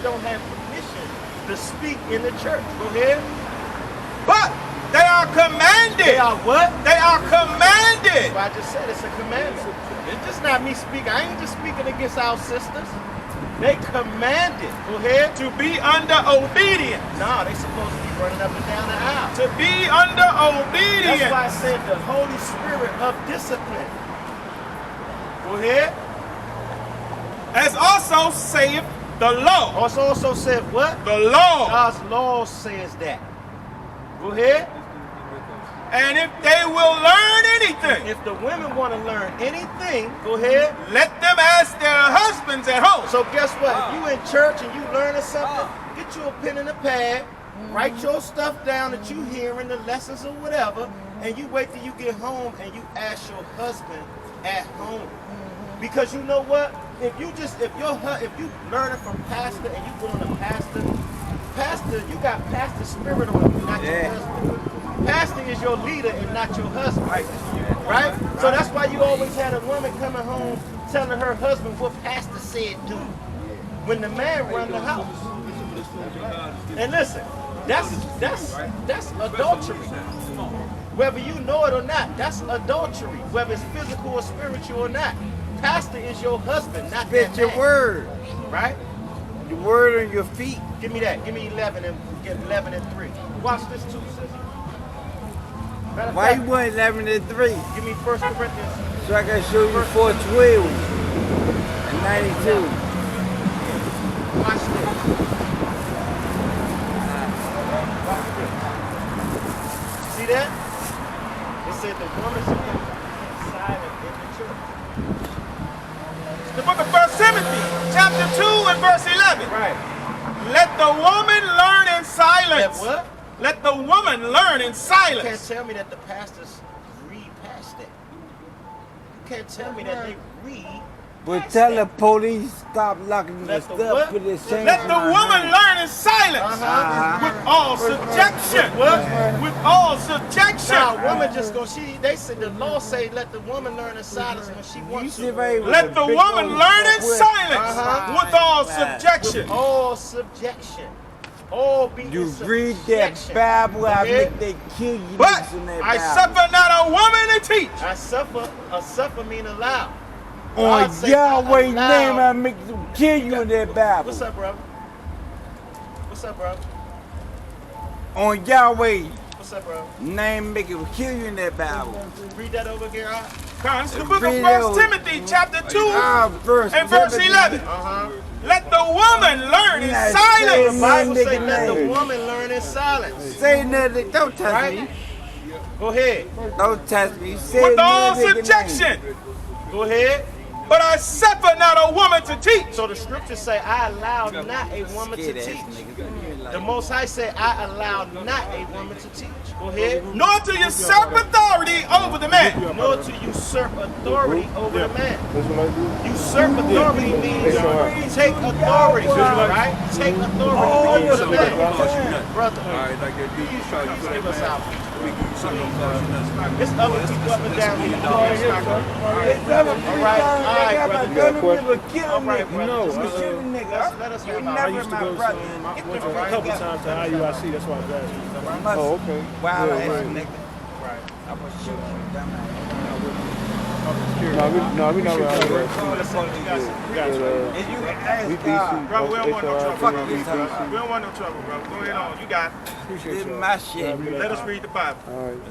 don't have permission to speak in the church. Go ahead. But they are commanded. They are what? They are commanded. Well, I just said it's a commandment. It's just not me speaking. I ain't just speaking against our sisters. They commanded. Go ahead. To be under obedience. Nah, they supposed to be running up and down the aisle. To be under obedience. That's why I said the Holy Spirit of discipline. Go ahead. As also saith the law. Also said what? The law. God's law says that. Go ahead. And if they will learn anything, If the women want to learn anything, go ahead. let them ask their husbands at home. So guess what? If you in church and you learning something, get you a pen and a pad, write your stuff down that you hear in the lessons or whatever, and you wait till you get home and you ask your husband at home. Because you know what? If you learning from pastor and you going to pastor, you got pastor spirit on you, not your husband. Pastor is your leader and not your husband. Right? So that's why you always had a woman coming home telling her husband what pastor said do. When the man run the house. And listen, that's adultery. Whether you know it or not, that's adultery. Whether it's physical or spiritual or not. Pastor is your husband, not that Fit your man. word. Right? Your word on your feet. Give me that. Give me 11 and 3. Watch this too, sis. Matter of Why fact, you want 11 and 3? give me 1 Corinthians. So I can show you 412 and 92. Watch this. Watch this. See that? It said the woman should be silent in the church. The book of 1 Timothy, chapter 2 and verse 11. Right. Let the woman learn in silence. That what? Let the woman learn in You can't silence. tell me that the pastors read past that. You can't tell me that they read. But past tell that. the police stop locking the Let the stuff what? with the same. Let the woman learn in silence. With all subjection. With all subjection. Now, a woman just go. They said the law say let the woman learn in silence when she wants to. Let the woman learn in silence with all subjection. All subjection. All be You in read that subjection. Bible, I Okay? make they kill you. But in that I Bible. suffer not a woman to teach. I suffer. A suffer mean allow. On God say, Yahweh's allow. name, I make them kill you in that Bible. What's up, bro? What's up, bro? On Yahweh's What's up, bro? name, make them kill you in that Bible. Read that over again. It's the book of Read 1 it. Timothy, chapter 2 verse and verse 11. Let the woman learn in Nice. The silence. Bible Nigga say let the name. woman learn in silence. Say nothing. Don't touch Right? me. Go ahead. Don't touch me. Say With all nothing, nigga subjection. name. Go ahead. But I suffer not a woman to teach. So the scriptures say, I allow not a woman to Scared ass teach. niggas. The Most High said, I allow not a woman to teach. Go ahead. Nor to usurp authority over the man. Nor to usurp authority over the man. That's what I do. Usurp authority means take authority, right? Take authority over the man. Brother, please give us out. There's other people up and down here. All right, brother. All right, brother. No, Let us have our I used to go to, I went to a couple times to IUIC, that's why I was asking. Oh, okay. Wild Yeah, ass right. nigga. I was shooting you, dumbass. No, we not right. You got you. If you ask We God, Bro, we don't want no trouble. Fuck bro. this time. We don't want no trouble, bro. Go ahead on. You got it. this is my shit. Let us read the Bible.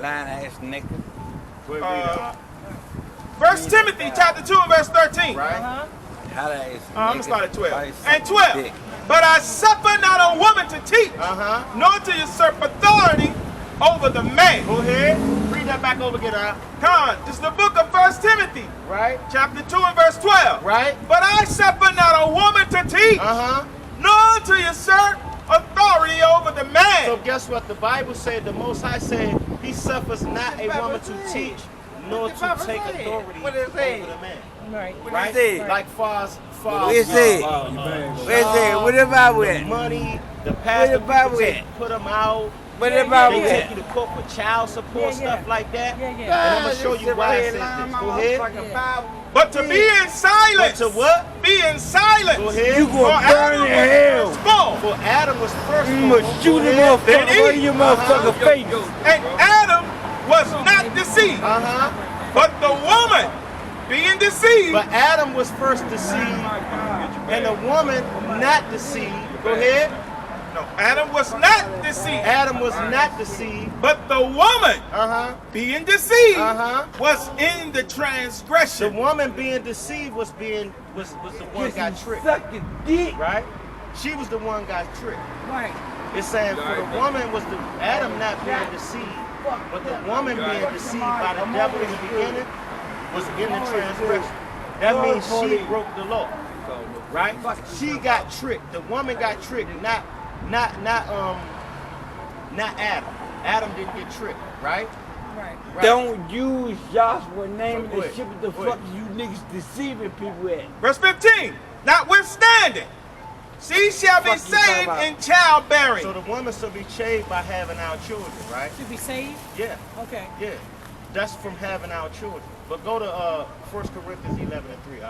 Lying ass nigga. 1 Timothy chapter 2 and verse 13. Right? How that is. I'm going to start at 12. Body And suck 12. dick. But I suffer not a woman to teach, nor to usurp authority over the man. Go ahead. Read that back over again, out. Come on. This is the book of 1 Timothy, Right? chapter 2 and verse 12. Right? But I suffer not a woman to teach, nor to usurp authority over the man. So guess what? The Bible said, the Most High said, he suffers not a woman to teach, nor to take authority over the man. Right. What is it? Like far as What is it? What is it? What about the it? money, the pastor about people it? put them out. What about They take it? you to court for child support, stuff like that. Yeah. And I'm going to show you why it says this. Go ahead. But to be in silence. But to what? Be in silence. Go ahead. You gonna burn in hell. For For Adam was first. I'ma shoot him motherfucker right in your motherfucker face. And Adam was not deceived. But the woman being deceived. But Adam was first deceived, and the woman not deceived. Go ahead. No, Adam was not deceived. Adam was not deceived. But the woman being deceived was in the The transgression. woman being deceived was the one got tricked. Sucking dick. Right? She was the one got tricked. Right. It's saying for the woman was the Adam not being deceived, but the woman being deceived by the devil in the beginning was in the transgression. That means she broke the law. Right? She got tricked. The woman got tricked, not Adam. Adam didn't get tricked, right? Right. Don't use Joshua's name Go and ahead. shit. What the Go fuck ahead. you niggas deceiving people at? Verse 15. Notwithstanding, she shall be Fuck you talking saved about? in childbearing. So the woman shall be saved by having our children, right? To be saved? Yeah, Okay. yeah. That's from having our children. But go to 1 Corinthians 11:3.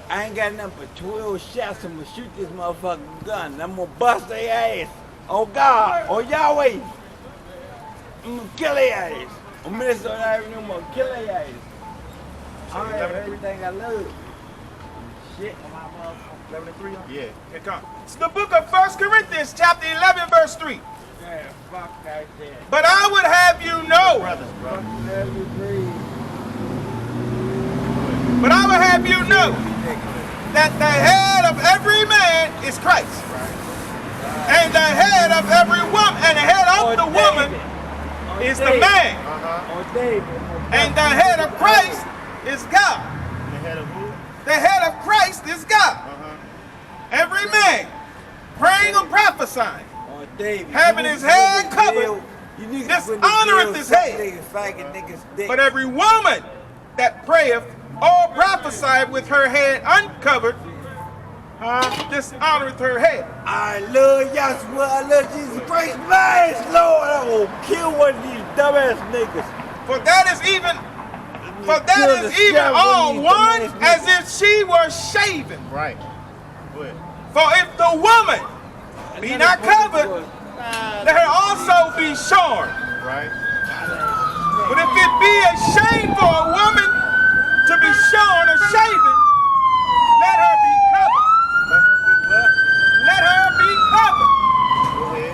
I ain't got nothing but 12 shots. I'm gonna shoot this motherfucking gun. I'm gonna bust their ass. Oh God, oh Yahweh. I'm gonna kill their ass. On Minnesota Avenue, I'm gonna kill their ass. I have everything I love. Shit. 11:3. Yeah. Here come. It's the book of 1 Corinthians chapter 11 verse 3. Yeah, fuck that shit. But I would have you know. Brothers, bro. Let me breathe. But I would have you know that the head of every man is Christ. And the head of every woman, and the head of the woman is the man. Oh, David. And the head of Christ is God. The head of who? The head of Christ is God. Every man praying or prophesying, Oh, David. having his head covered, dishonoreth his head. But every woman that prayeth or prophesieth with her head uncovered, dishonoreth her head. I love Yahshua, I love Jesus Christ, man, Lord, I will kill one of these dumbass niggas. For that is even all one as if she were shaven. Right. Go ahead. For if the woman be not covered, let her also be shorn. Right. But if it be a shame for a woman to be shorn or shaven, let her be covered. Let her be covered. Go ahead.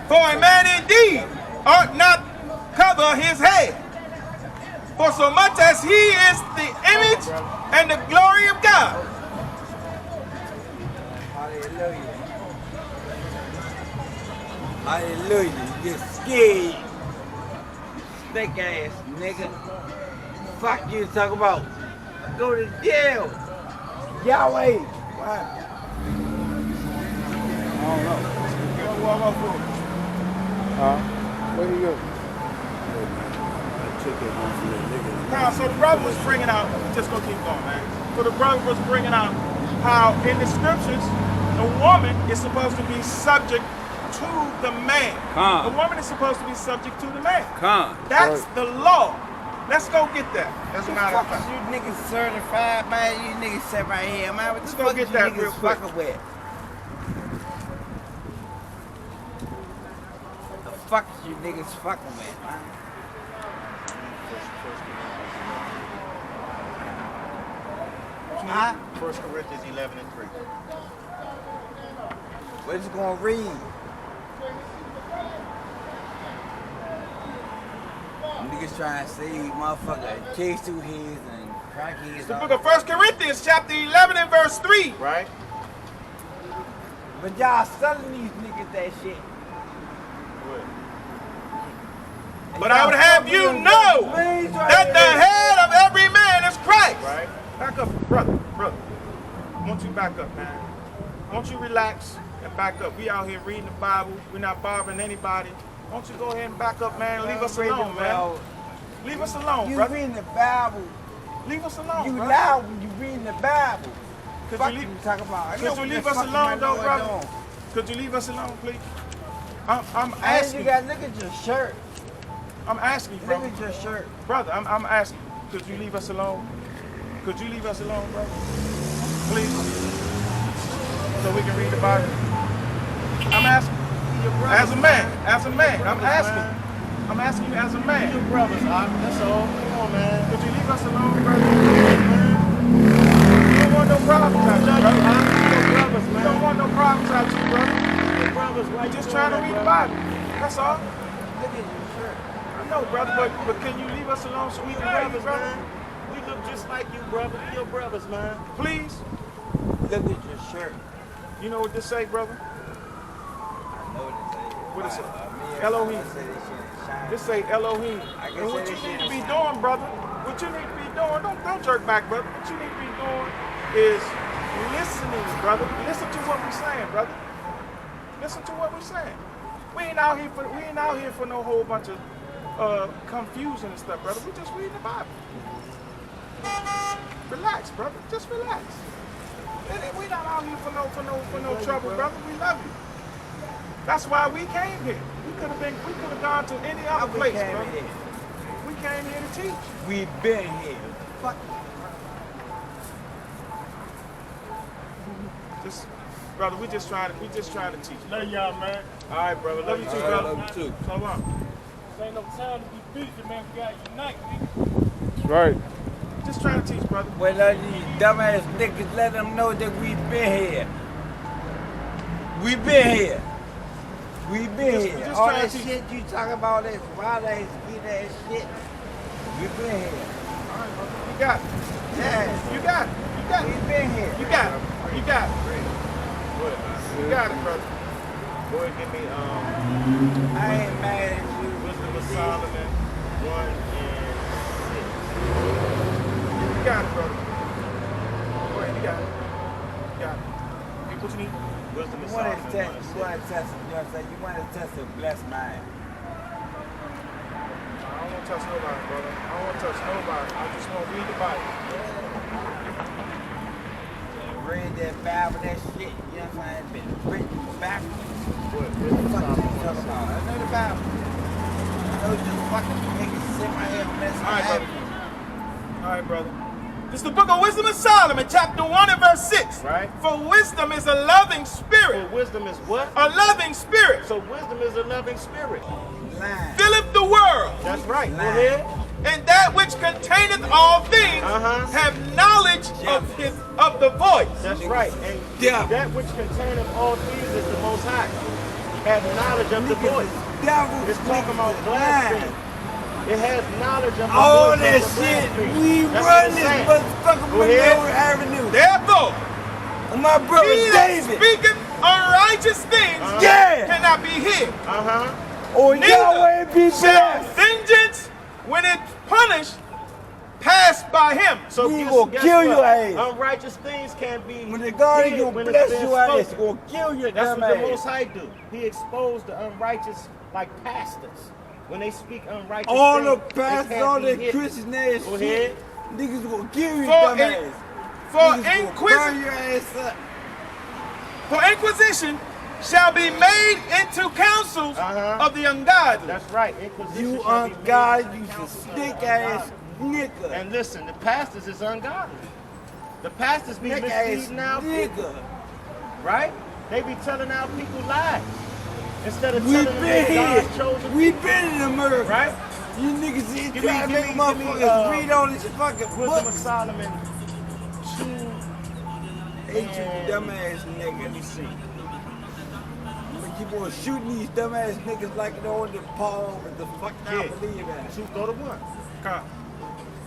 For a man indeed ought not cover his head, for so much as he is the image and the glory of God. Hallelujah. Hallelujah. You get scared. Snake ass nigga. Fuck you talk about. Go to jail. Yahweh. Wow. I don't know. Where do you go? Now, so the brother was bringing out, just gonna keep going, man. So the brother was bringing out how in the scriptures, the woman is supposed to be subject to the man. The woman is supposed to be subject to the man. That's the law. Let's go get that. As a matter of Fuck is fact. you niggas certified, man? You niggas sit right here, man. What the Let's go fuck get is that you real niggas quick. fucking with? The fuck is you niggas fucking with, man? 1 Corinthians 11:3. What is it gonna read? Niggas trying to say motherfucker chase two heads and crack heads. The book of 1 Corinthians chapter 11 and verse 3. Right? But y'all selling these niggas that shit. But I would have you know that the head of every man is Christ. Right? Back up, brother. I want you to back up, man. I want you to relax and back up. We out here reading the Bible. We're not bothering anybody. I want you to go ahead and back up, man. Leave us alone, man. Leave us alone, You brother. reading the Bible. Leave us alone, You brother. loud when you reading the Bible. Could Fuck you leave- you talking about? I know Could you what leave the us fuck alone, my though, Lord brother? doing. Could you leave us alone, please? I'm And asking. you got, look at your shirt. I'm asking, Look brother. at your shirt. Brother, I'm asking. Could you leave us alone? Could you leave us alone, brother? Please. so we can read the Bible? I'm asking. As a man. I'm asking you as a man. Your brothers, that's all. Come on, man. Could you leave us alone, brother? You don't want no problems out you, brother. Your brothers, You man. don't want no problems out you, brother. Your brothers, why We're just trying to read the Bible. That's all. Look at your shirt. I know, brother, but can you leave us alone so we Your can hear you, brothers, brother? man. We look just like you, brother. Your brothers, man. Please. Look at your shirt. You know what this say, brother? I know what it say. What it say? Me, Elohim. I say this shit shine. This say Elohim. I can And what say you this need shit to be is- doing, brother, what you need to be doing, don't jerk back, brother. What you need to be doing is listening, brother. Listen to what we're saying, brother. Listen to what we're saying. We ain't out here for no whole bunch of confusion and stuff, brother. We just reading the Bible. Relax, brother. Just relax. We not out here for no trouble, brother. We love you. That's why we came here. We could have gone to any other place, brother. We came here to teach. We've been here. Fuck. Just, brother, we just trying to teach. Love y'all, man. All right, brother. Love you too, All right, brother. love you too. So long. This ain't no time to be beefing, man. We gotta unite, nigga. That's right. Just trying to teach, brother. Well, let these dumbass niggas let them know that we've been here. We've been here. We've been Just- here. just All trying that to- shit you talking about, that wild ass, sweet ass shit. We've been here. All right, brother. You got it. Yeah, You got it. You got it. we've been here. You got it. You got it. You got it, brother. Go ahead and give me I ain't mad at you. Wisdom of Solomon 1 and 6. You got it, brother. Go ahead. You got it. You got it. Hey, what you need? Wisdom of You want Solomon to 1 test, and 6. you want to test, you know what I'm saying? You want to test a blessed mind. I don't want to touch nobody, brother. I don't want to touch nobody. I just want to read the Bible. Read that Bible, that shit, you know what I'm saying? Been written backwards. What? What Wisdom the of fuck you Solomon 1 talking and 6. about? I know the Bible. I know the fucking niggas sit my head on that All right, side. brother. All right, brother. This is the book of Wisdom of Solomon, chapter 1 and verse 6. Right. For wisdom is a loving So spirit. wisdom is what? A loving spirit. So wisdom is a loving spirit. Line. Filleth the world. That's right. Go Line. ahead. And that which containeth all things have knowledge of the voice. That's right. And Yeah. that which containeth all things is the Most High. Have knowledge of the voice. Devil, It's talking about niggas blasphemy. lying. It has knowledge of the All voice. that of the shit, blasphemy. we That's run what it's this saying. motherfucker Go ahead. Monroe Avenue. Therefore, And my brother he that David. speaketh unrighteous things Yeah. cannot be hid. Or Yahweh Neither be shall blessed. vengeance, when it's punished, pass by him. So He guess- gonna guess kill what? your ass. Unrighteous things can be When the God hid is gonna when it's bless been your ass, spoken. gonna kill your That's dumb what the ass. Most High do. He exposed the unrighteous like pastors. When they speak unrighteous All things, the they pastors, can't all be that hidden. Christian ass Go shit. ahead. Niggas gonna kill your For dumb in- ass. For, Niggas gonna burn inquis- your ass up. for inquisition shall be made into counsels of the ungodly. That's right. Inquisition You shall be made ungodly, you counsels of stick the ass ungodly. nigga. And listen, the pastors is ungodly. The pastors be Stick ass misleading our people, nigga. right? They be telling our people lies instead of We telling them been that here. God's chosen We people, been in America. right? You niggas here Give me- trying to give make me, motherfuckers read all this fucking Wisdom of books. Solomon 2 Hate you and dumbass let me niggas. see. But keep on shooting these dumbass niggas like it on the Paul with the fuck I Yeah. believe that. 2 go to 1. Come.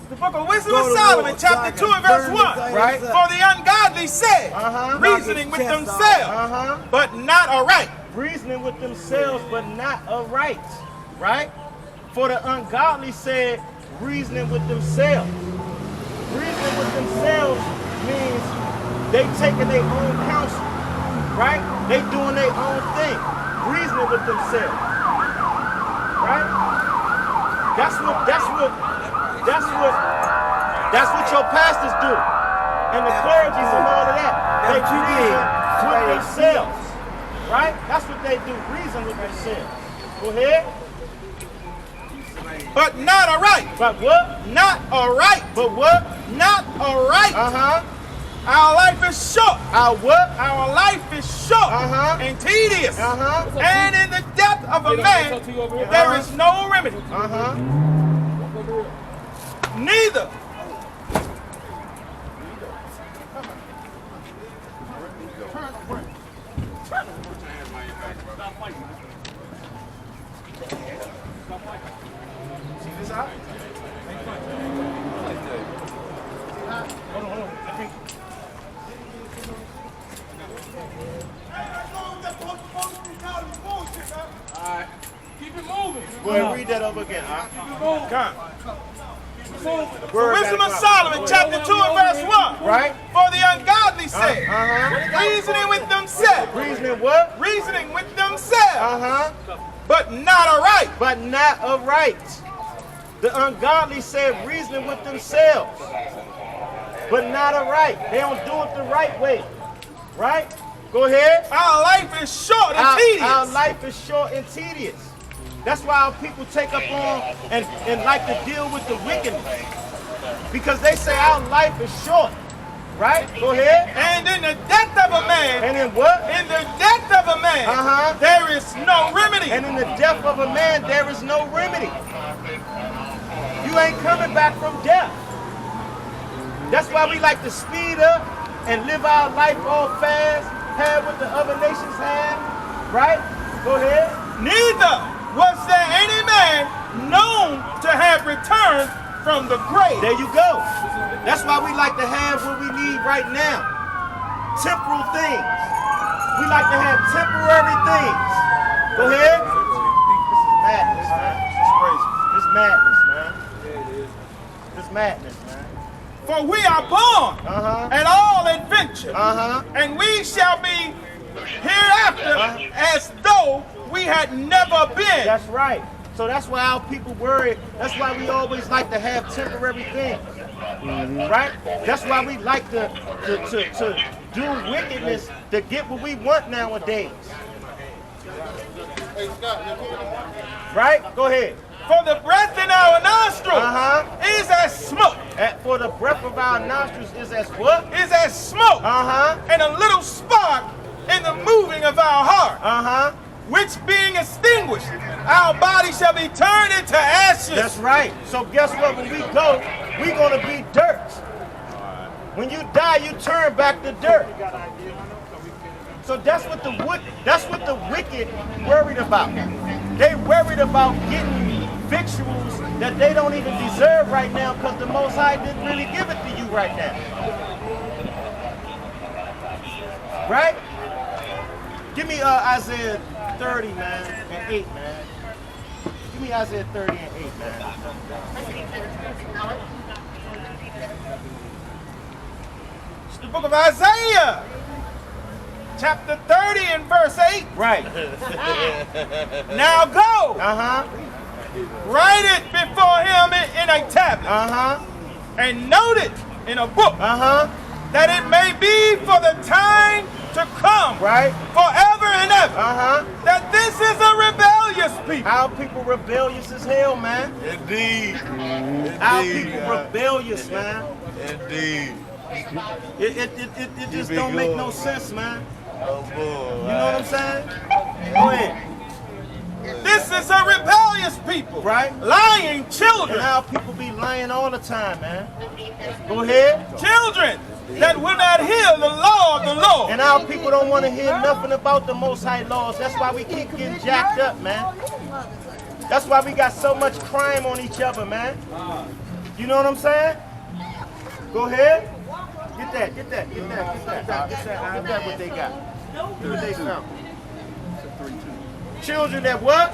The book of Wisdom Go of to Solomon, war, so I chapter can 2 and verse burn 1. this ass Right. up. For the ungodly said, reasoning with Knock his chest themselves, but not aright. Reasoning with themselves, but not aright, right? For the ungodly said, reasoning with themselves. Reasoning with themselves means they taking their own counsel, right? They doing their own thing, reasoning with themselves, right? That's what your pastors do, and the clergies and all of that. They That's what you reason did. with themselves, right? That's what they do, reason with themselves. Go ahead. But not aright. But what? Not aright. But what? Not aright. Uh-huh. Our life is short. Our what? Our life is short and tedious. And in the death of a man, there is no remedy. Neither. See this out? Hold on. I think. Alright. Keep it moving. Go ahead, read that over again. Come. Wisdom of Solomon, chapter 2 and verse 1. Right. For the ungodly say, reasoning with themselves. Reasoning what? Reasoning with themselves. But not aright. But not aright. The ungodly said reasoning with themselves, but not aright. They don't do it the right way. Right? Go ahead. Our life is short and tedious. Our life is short and tedious. That's why our people take up on and like to deal with the wickedness. Because they say our life is short. Right? Go ahead. And in the death of a man. And in what? In the death of a man. There is no remedy. And in the death of a man, there is no remedy. You ain't coming back from death. That's why we like to speed up and live our life all fast, have what the other nations have. Right? Go ahead. Neither was there any man known to have returned from the grave. There you go. That's why we like to have what we need right now. Temporal things. We like to have temporary things. Go ahead. Madness, man. It's crazy. This madness, man. This madness, man. For we are born at all adventure, and we shall be hereafter as though we had never been. That's right. So that's why our people worry. That's why we always like to have temporary things. Right? That's why we like to do wickedness to get what we want nowadays. Right? Go ahead. For the breath in our nostrils is as smoke. For the breath of our nostrils is as what? Is as smoke. And a little spark in the moving of our heart. Which being extinguished, our body shall be turned into ashes. That's right. So guess what? When we go, we're going to be dirt. When you die, you turn back to dirt. So that's what the wicked worried about. They worried about getting victuals that they don't even deserve right now because the Most High didn't really give it to you right now. Right? Give me Isaiah 30, man, and 8, man. Give me Isaiah 30 and 8, man. It's the book of Isaiah, chapter 30 and verse 8. Right. Now go. Write it before him in a tablet. And note it in a book. That it may be for the time to come. Right. Forever and ever. That this is a rebellious people. Our people rebellious as hell, man. Indeed. Our people rebellious, man. Indeed. It just don't make no sense, man. Oh, boy. You know what I'm saying? Go ahead. This is a rebellious people. Right. Lying children. And our people be lying all the time, man. Go ahead. Children that will not hear the law of the Lord. And our people don't want to hear nothing about the Most High laws. That's why we keep getting jacked up, man. That's why we got so much crime on each other, man. You know what I'm saying? Go ahead. Get that what they got. Get what they found. Children that what?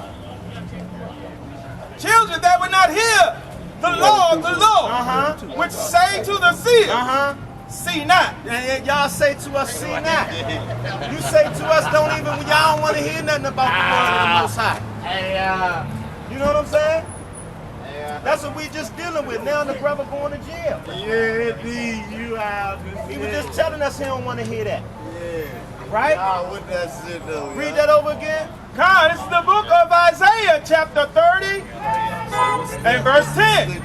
Children that would not hear the law of the Lord. Which say to the seer, see not. And y'all say to us, see not. You say to us, y'all don't want to hear nothing about the word of the Most High. You know what I'm saying? That's what we just dealing with. Now the brother going to jail. Yeah, indeed. You have. He was just telling us he don't want to hear that. Yeah. Right? Y'all with that shit though. Read that over again. God, it's the book of Isaiah, chapter 30 and verse 10.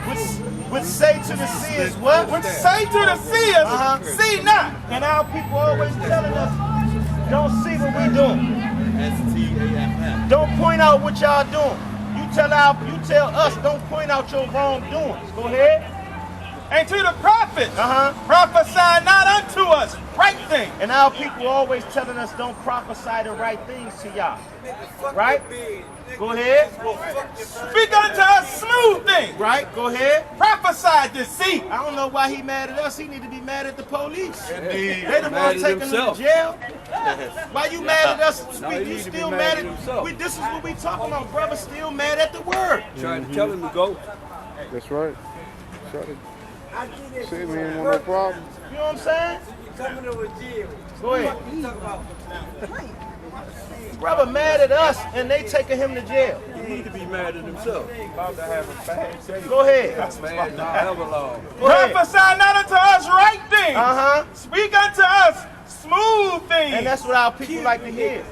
Which say to the seers what? Which say to the seers, see not. And our people always telling us, don't see what we doing. Don't point out what y'all doing. You tell us, don't point out your wrongdoings. Go ahead. And to the prophets, prophesy not unto us right things. And our people always telling us, don't prophesy the right things to y'all. Right? Go ahead. Speak unto us smooth things. Right? Go ahead. Prophesy deceit. I don't know why he mad at us. He need to be mad at the police. Indeed. They the one taking him to jail. Why you mad at us? You need to be still mad mad at himself. at? This is what we talking about, brother. Still mad at the word. Trying to tell him to go. That's right. Try to say we ain't want no problem. You know what I'm saying? Coming over jail. Go ahead. Brother mad at us and they taking him to jail. He need to be mad at himself. About to have a bad day. Go ahead. Man, however long. Go ahead. Prophesy not unto us right things. Speak unto us smooth things. And that's what our people like to hear.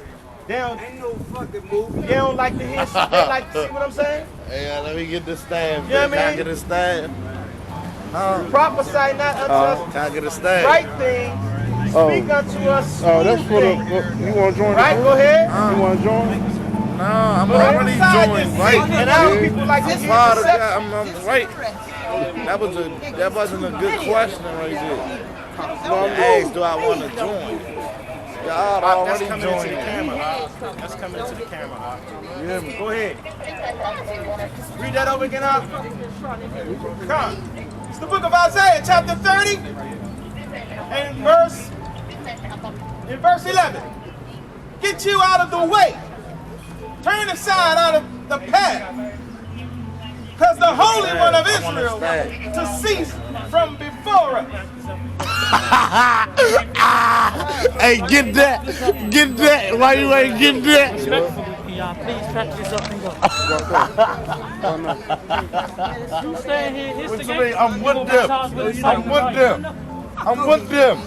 They don't, Ain't no fucking movie. they don't like to hear. They like to see what I'm saying. Hey, let me get the staff. You know what I Can I mean? get a staff? Prophesy not unto us Can I get a staff? right things. Speak unto us smooth Oh, that's for things. the. You want to join? Right? the Go ahead. You want to join? No, I'm ahead. already Inside joined. this Right? And our people like to I'm hear part of deception. that. I'm right. That wasn't a good question right there. I asked, do I want to join? Y'all That's already coming into the joined. camera. That's coming into the camera. You hear me? Go ahead. Read that over again, Op. Come. It's the book of Isaiah, chapter 30, and in verse 11. Get you out of the way. Turn aside out of the path. Because the Holy One of Israel to cease from before us. Hey, get that. Get that. Why you ain't getting that? Can y'all please pack this up and go? You staying here, What you mean? I'm with them. I'm with them.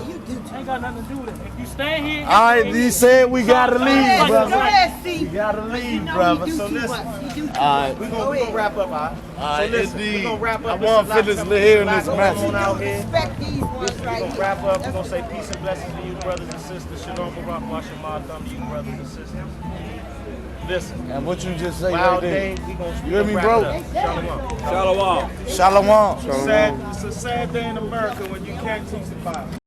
Ain't got nothing to do with it. If you stay here, All right, he said we gotta leave, Go brother. ahead, You gotta leave, brother. So listen, we're gonna wrap up, all right? So listen, we're gonna wrap up. I want to finish hearing this going message. on out here. Respect these ones We're right gonna here. wrap up. We're gonna say peace and blessings to you, brothers and sisters. Shalom, Barak, Washamah, thumb to you, brothers and sisters. Listen, And what you just say right wild there? day. We gonna You hear me, wrap bro? it up. Shalom. Shalom. Shalom. It's a sad day in America when you can't teach the Bible.